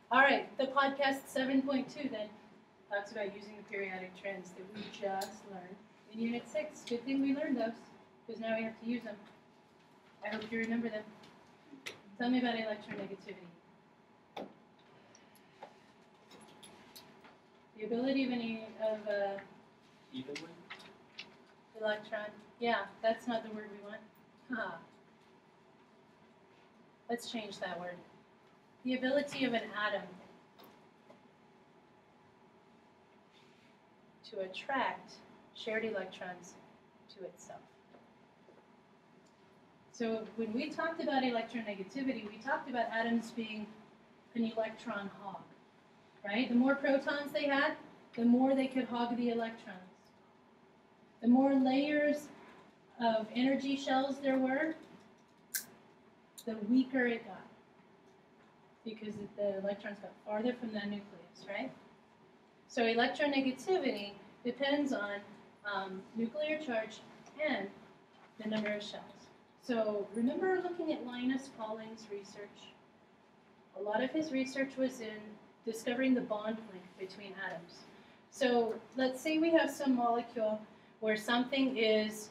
All right, the podcast 7.2 then talks about using the periodic trends that we just learned in Unit 6. Good thing we learned those, because now we have to use them. I hope you remember them. Tell me about electronegativity. The ability of a Evenly? electron. Yeah, that's not the word we want. Huh. Let's change that word. The ability of an atom to attract shared electrons to itself. So when we talked about electronegativity, we talked about atoms being an electron hog, right? The more protons they had, the more they could hog the electrons. The more layers of energy shells there were, the weaker it got, because the electrons got farther from the nucleus, right? So electronegativity depends on nuclear charge and the number of shells. So remember looking at Linus Pauling's research? A lot of his research was in discovering the bond link between atoms. So let's say we have some molecule where something is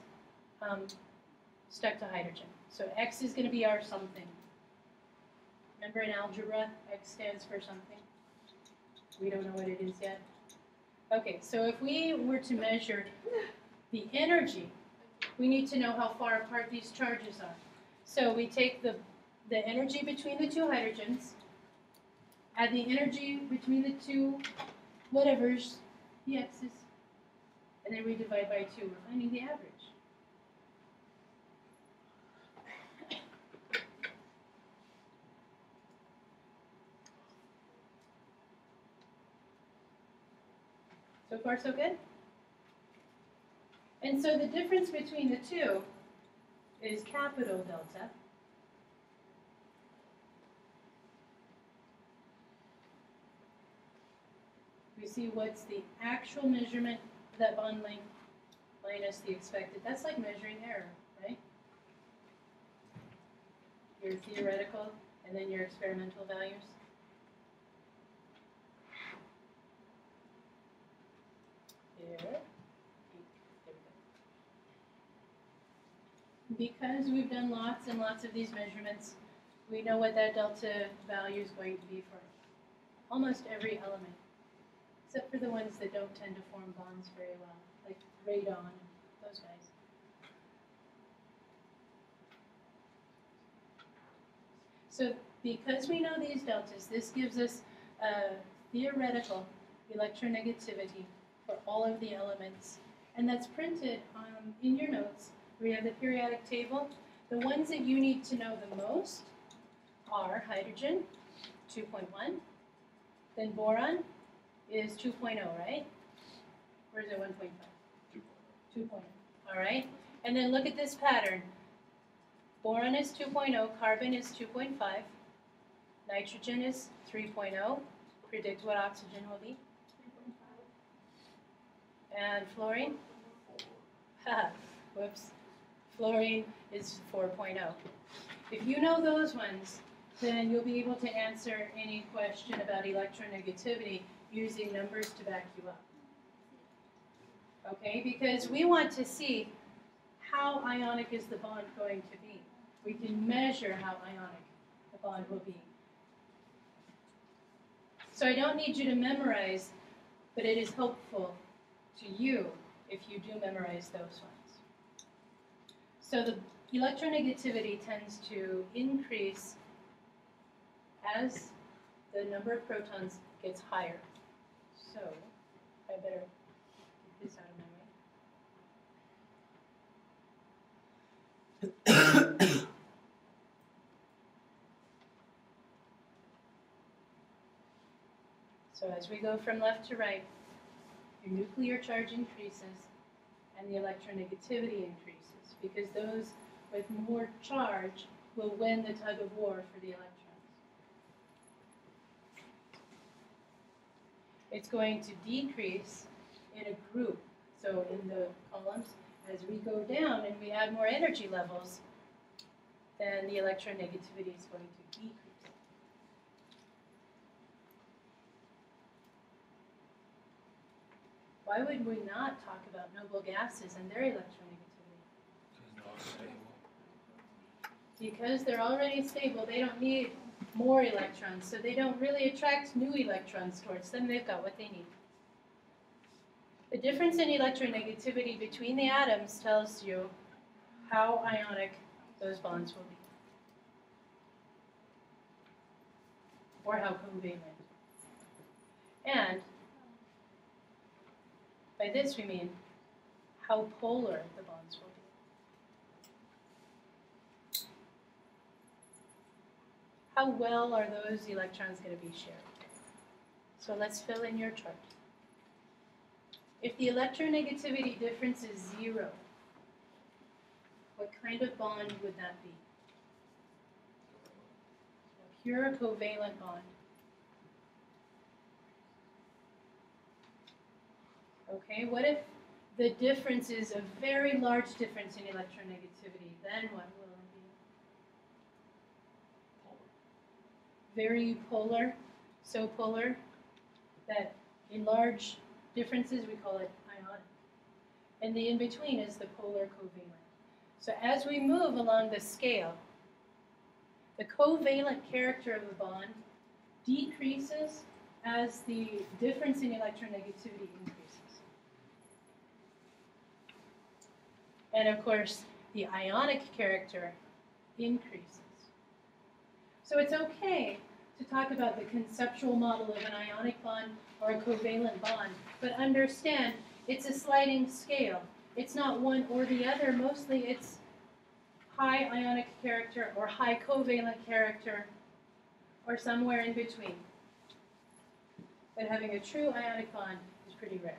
stuck to hydrogen. So X is going to be our something. Remember in algebra, X stands for something? We don't know what it is yet. Okay, so if we were to measure the energy, we need to know how far apart these charges are. So we take the energy between the two hydrogens, add the energy between the two whatevers, the x's, and then we divide by 2. We're finding the average. So far, so good? And so the difference between the two is capital delta. We see what's the actual measurement of that bond length minus the expected. That's like measuring error, right? Your theoretical and then your experimental values. Here. Because we've done lots and lots of these measurements, we know what that delta value is going to be for almost every element, except for the ones that don't tend to form bonds very well, like radon and those guys. So because we know these deltas, this gives us a theoretical electronegativity for all of the elements. And that's printed in your notes. We have the periodic table. The ones that you need to know the most are hydrogen, 2.1. Then boron is 2.0, right? Or is it 1.5? 2.0. All right. And then look at this pattern. Boron is 2.0, carbon is 2.5, nitrogen is 3.0. Predict what oxygen will be. 3.5. And fluorine? Whoops. Fluorine is 4.0. If you know those ones, then you'll be able to answer any question about electronegativity using numbers to back you up. Okay, because we want to see how ionic is the bond going to be. We can measure how ionic the bond will be. So I don't need you to memorize, but it is helpful to you if you do memorize those ones. So the electronegativity tends to increase as the number of protons gets higher. So I better get this out of my way. So as we go from left to right, your nuclear charge increases and the electronegativity increases, because those with more charge will win the tug of war for the electrons. It's going to decrease in a group. So in the columns, as we go down and we add more energy levels, then the electronegativity is going to decrease. Why would we not talk about noble gases and their electronegativity? Because they're already stable, they don't need more electrons, so they don't really attract new electrons towards them. They've got what they need. The difference in electronegativity between the atoms tells you how ionic those bonds will be, or how covalent. And by this we mean how polar the bonds will be. How well are those electrons going to be shared? So let's fill in your chart. If the electronegativity difference is 0, what kind of bond would that be? A pure covalent bond. Okay, what if the difference is a very large difference in electronegativity? Then what will it be? Very polar, so polar that in large differences we call it ionic. And the in-between is the polar covalent. So as we move along the scale, the covalent character of the bond decreases as the difference in electronegativity increases. And of course, the ionic character increases. So it's okay to talk about the conceptual model of an ionic bond or a covalent bond, but understand it's a sliding scale. It's not one or the other. Mostly it's high ionic character or high covalent character or somewhere in between. But having a true ionic bond is pretty rare.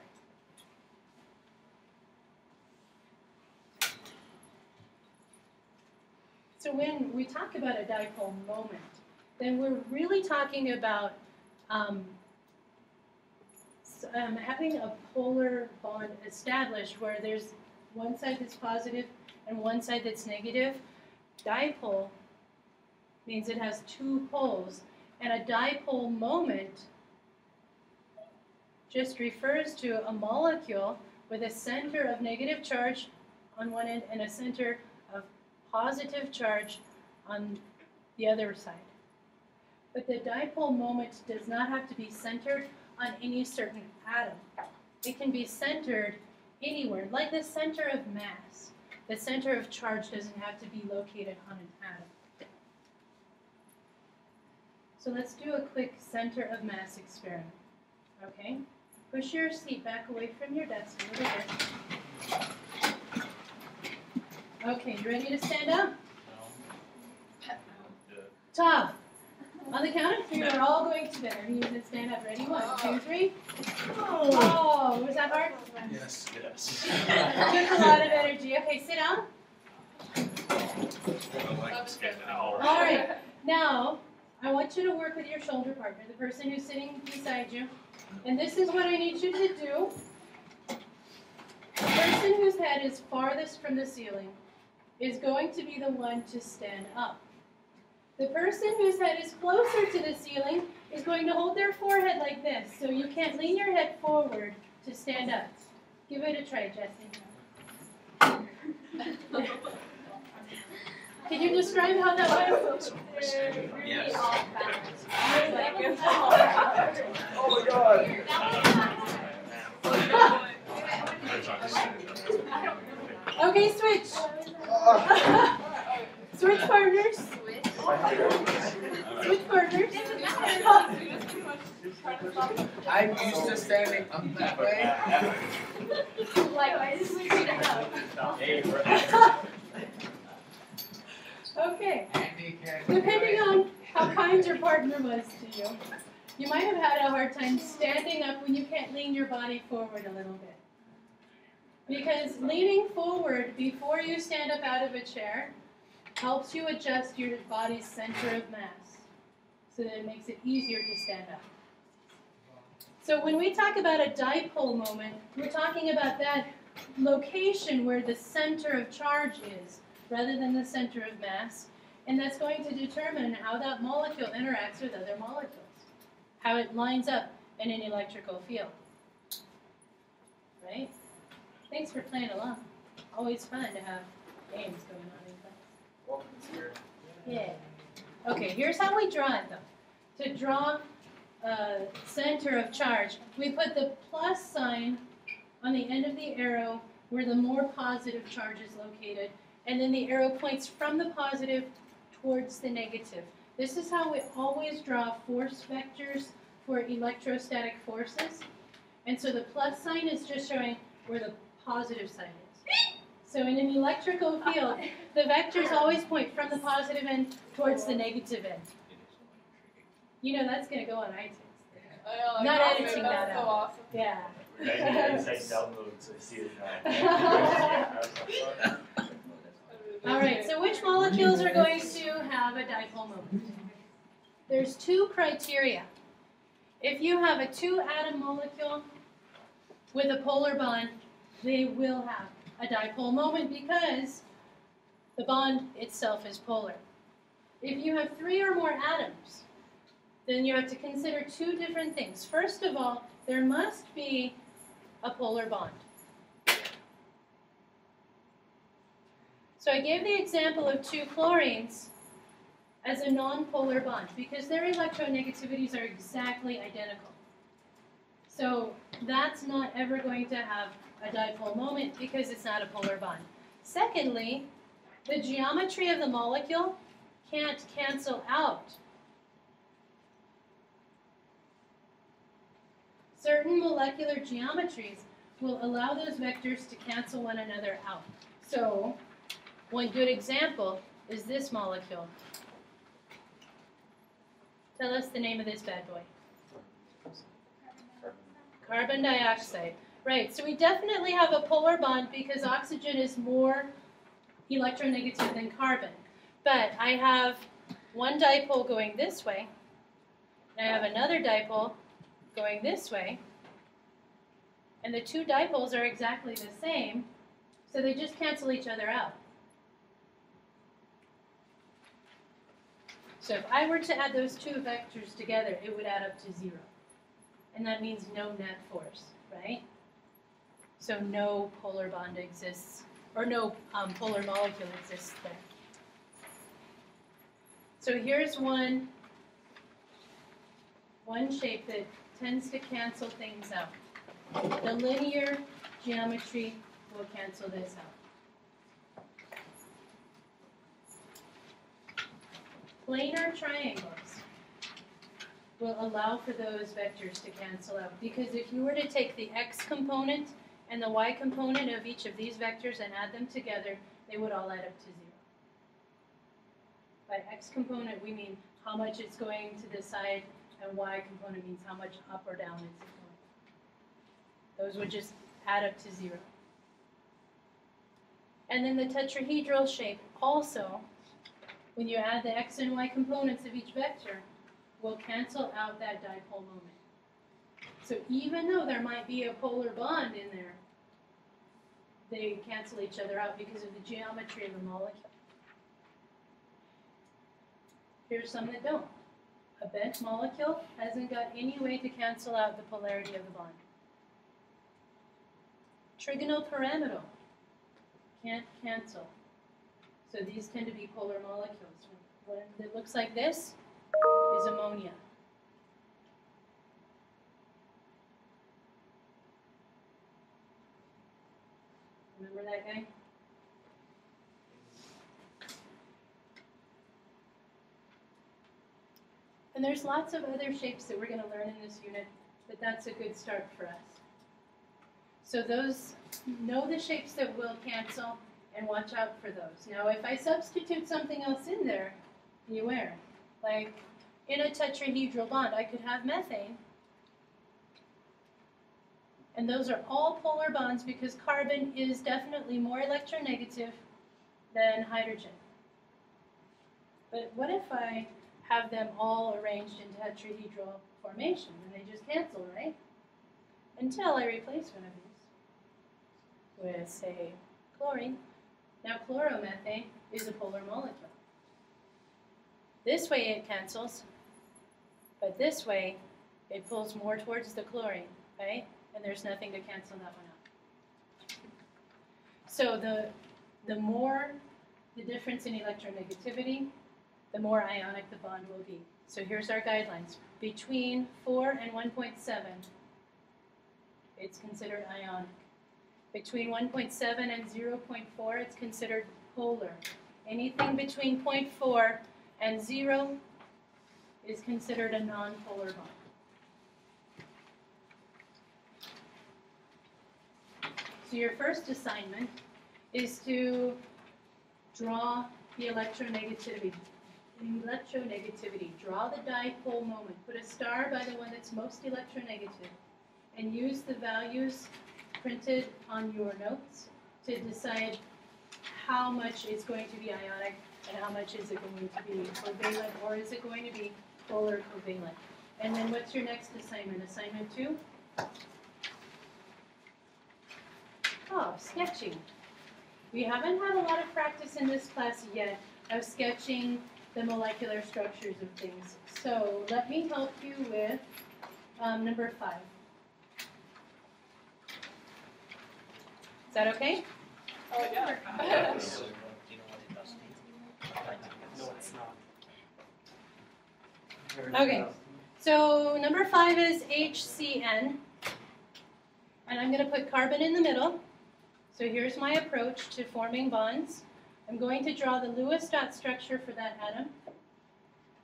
So when we talk about a dipole moment, then we're really talking about having a polar bond established where there's one side that's positive and one side that's negative. Dipole means it has two poles, and a dipole moment just refers to a molecule with a center of negative charge on one end and a center of positive charge on the other side. But the dipole moment does not have to be centered on any certain atom. It can be centered anywhere, like the center of mass. The center of charge doesn't have to be located on an atom. So let's do a quick center of mass experiment. Okay? Push your seat back away from your desk a little bit. Okay, you ready to stand up? Tough. On the count of 3, we're all going to bed. You can stand up. Ready? 1, 2, 3. Oh, was that hard? Yes. Yes. Took a lot of energy. Okay, sit down. All right. Now, I want you to work with your shoulder partner, the person who's sitting beside you. And this is what I need you to do. The person whose head is farthest from the ceiling is going to be the one to stand up. The person whose head is closer to the ceiling is going to hold their forehead like this, so you can't lean your head forward to stand up. Give it a try, Jesse. Can you describe how that was? Yes. Oh my God. Okay, switch. Switch partners. Switch partners. I'm used to standing up that way. Likewise. Okay. Depending on how kind your partner was to you, you might have had a hard time standing up when you can't lean your body forward a little bit. Because leaning forward before you stand up out of a chair helps you adjust your body's center of mass so that it makes it easier to stand up. So when we talk about a dipole moment, we're talking about that location where the center of charge is rather than the center of mass, and that's going to determine how that molecule interacts with other molecules, how it lines up in an electrical field. right? Thanks for playing along. Always fun to have games going on in class. Welcome to here. Yeah. Okay, here's how we draw it though. To draw a center of charge, we put the plus sign on the end of the arrow where the more positive charge is located, and then the arrow points from the positive towards the negative. This is how we always draw force vectors for electrostatic forces. And so the plus sign is just showing where the positive sign is. So in an electrical field, the vectors always point from the positive end towards the negative end. You know that's going to go on iTunes. Not editing that out. Awesome. Yeah. All right, so which molecules are going to have a dipole moment? There's two criteria. If you have a two-atom molecule with a polar bond, they will have a dipole moment because the bond itself is polar. If you have three or more atoms, then you have to consider two different things. First of all, there must be a polar bond. So I gave the example of two chlorines as a non-polar bond because their electronegativities are exactly identical. So that's not ever going to have a dipole moment because it's not a polar bond. Secondly, the geometry of the molecule can't cancel out. Certain molecular geometries will allow those vectors to cancel one another out. So one good example is this molecule. Tell us the name of this bad boy. Carbon dioxide. Right, so we definitely have a polar bond because oxygen is more electronegative than carbon. But I have one dipole going this way, and I have another dipole going this way, and the two dipoles are exactly the same, so they just cancel each other out. So if I were to add those two vectors together, it would add up to 0. And that means no net force, right? So no polar bond exists, or no polar molecule exists there. So here's one shape that tends to cancel things out. The linear geometry will cancel this out. Planar triangles will allow for those vectors to cancel out because if you were to take the x component and the y component of each of these vectors and add them together, they would all add up to 0. By x component, we mean how much it's going to the side, and y component means how much up or down it's going. Those would just add up to 0. And then the tetrahedral shape also, when you add the x and y components of each vector, will cancel out that dipole moment. So even though there might be a polar bond in there, they cancel each other out because of the geometry of the molecule. Here's some that don't. A bent molecule hasn't got any way to cancel out the polarity of the bond. Trigonopyramidal can't cancel. So these tend to be polar molecules. One that looks like this is ammonia. Remember that guy? And there's lots of other shapes that we're going to learn in this unit, but that's a good start for us. So those, know the shapes that will cancel and watch out for those. Now if I substitute something else in there, beware. Like in a tetrahedral bond, I could have methane. And those are all polar bonds because carbon is definitely more electronegative than hydrogen. But what if I have them all arranged in tetrahedral formation? And they just cancel, right? Until I replace one of these with, say, chlorine. Now chloromethane is a polar molecule. This way it cancels, but this way it pulls more towards the chlorine, right? And there's nothing to cancel that one out. So the more the difference in electronegativity, the more ionic the bond will be. So here's our guidelines. Between 4 and 1.7, it's considered ionic. Between 1.7 and 0.4, it's considered polar. Anything between 0.4 and 0 is considered a non-polar bond. So your first assignment is to draw the electronegativity. Draw the dipole moment. Put a star by the one that's most electronegative and use the values printed on your notes to decide how much is going to be ionic and how much is it going to be covalent, or is it going to be polar covalent. And then what's your next assignment? Assignment 2? Oh, sketching. We haven't had a lot of practice in this class yet of sketching the molecular structures of things. So let me help you with number 5. Is that okay? Oh, yeah. So, do you know what it does? No, it's not. Okay. So number 5 is HCN. And I'm going to put carbon in the middle. So here's my approach to forming bonds. I'm going to draw the Lewis dot structure for that atom.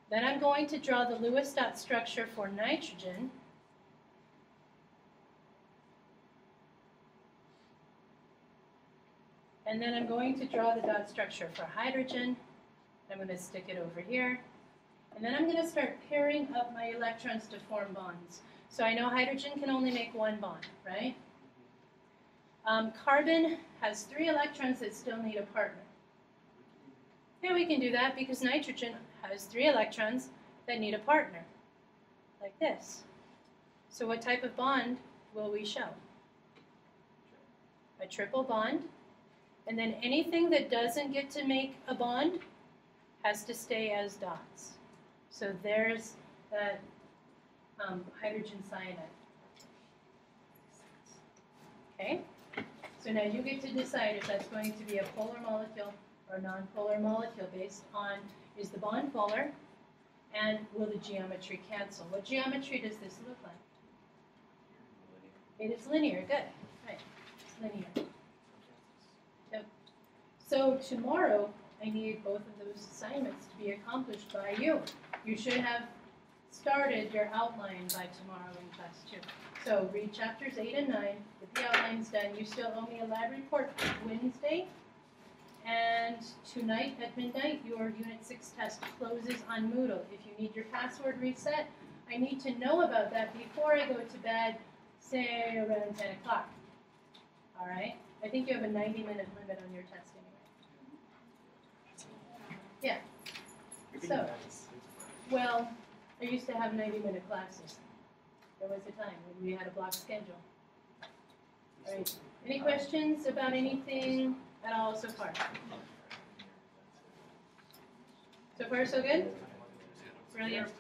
Then I'm going to draw the Lewis dot structure for nitrogen. And then I'm going to draw the dot structure for hydrogen. I'm going to stick it over here. And then I'm going to start pairing up my electrons to form bonds. So I know hydrogen can only make one bond, right? Carbon has 3 electrons that still need a partner. Yeah, we can do that because nitrogen has 3 electrons that need a partner, like this. So what type of bond will we show? A triple bond. And then anything that doesn't get to make a bond has to stay as dots. So there's that hydrogen cyanide. Okay? So now you get to decide if that's going to be a polar molecule or non-polar molecule based on, is the bond polar, and will the geometry cancel? What geometry does this look like? It is linear. Good. Right. It's linear. Yep. So tomorrow, I need both of those assignments to be accomplished by you. You should have started your outline by tomorrow in class 2. So read chapters 8 and 9, get the outlines done. You still owe me a lab report Wednesday. And tonight at midnight, your Unit 6 test closes on Moodle. If you need your password reset, I need to know about that before I go to bed, say around 10 o'clock. All right? I think you have a 90-minute limit on your test anyway. Yeah. So, well, I used to have 90-minute classes. There was a time when we had a block schedule. All right. Any questions about anything at all so far? So far, so good? Brilliant.